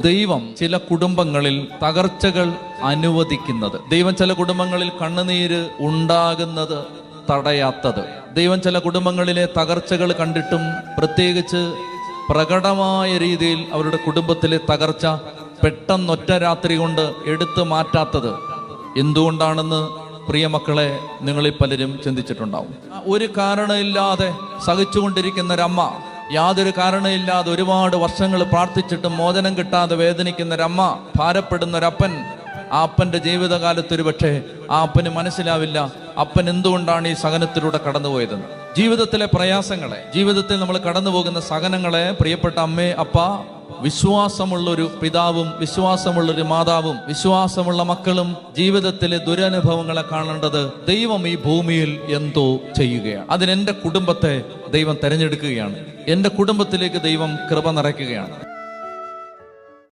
ദൈവം ചില കുടുംബങ്ങളിൽ തകർച്ചകൾ അനുവദിക്കുന്നത്, ദൈവം ചില കുടുംബങ്ങളിൽ കണ്ണുനീര് ഉണ്ടാകുന്നത് തടയാത്തത്, ദൈവം ചില കുടുംബങ്ങളിലെ തകർച്ചകൾ കണ്ടിട്ടും പ്രത്യേകിച്ച് പ്രകടമായ രീതിയിൽ അവരുടെ കുടുംബത്തിലെ തകർച്ച പെട്ടെന്നൊറ്റ രാത്രി കൊണ്ട് എടുത്തു മാറ്റാത്തത് എന്തുകൊണ്ടാണെന്ന് പ്രിയമക്കളെ നിങ്ങളിൽ പലരും ചിന്തിച്ചിട്ടുണ്ടാവും. ഒരു കാരണമില്ലാതെ സഹിച്ചുകൊണ്ടിരിക്കുന്ന ഒരമ്മ, യാതൊരു കാരണമില്ലാതെ ഒരുപാട് വർഷങ്ങൾ പ്രാർത്ഥിച്ചിട്ടും മോചനം കിട്ടാതെ വേദനിക്കുന്ന ഒരമ്മ, ഭാരപ്പെടുന്ന ഒരപ്പൻ, ആ അപ്പൻ്റെ ജീവിതകാലത്ത് ഒരു പക്ഷേ ആ അപ്പന് മനസ്സിലാവില്ല അപ്പൻ എന്തുകൊണ്ടാണ് ഈ സഹനത്തിലൂടെ കടന്നുപോയതെന്ന്. ജീവിതത്തിലെ പ്രയാസങ്ങളെ, ജീവിതത്തിൽ നമ്മൾ കടന്നു പോകുന്ന സഹനങ്ങളെ പ്രിയപ്പെട്ട അമ്മേ, അപ്പ, വിശ്വാസമുള്ളൊരു പിതാവും വിശ്വാസമുള്ളൊരു മാതാവും വിശ്വാസമുള്ള മക്കളും ജീവിതത്തിലെ ദുരനുഭവങ്ങളെ കാണേണ്ടത് ദൈവം ഈ ഭൂമിയിൽ എന്തോ ചെയ്യുകയാണ്. അതിനെൻ്റെ കുടുംബത്തെ ദൈവം തെരഞ്ഞെടുക്കുകയാണ്. എൻ്റെ കുടുംബത്തിലേക്ക് ദൈവം കൃപ നിറയ്ക്കുകയാണ്.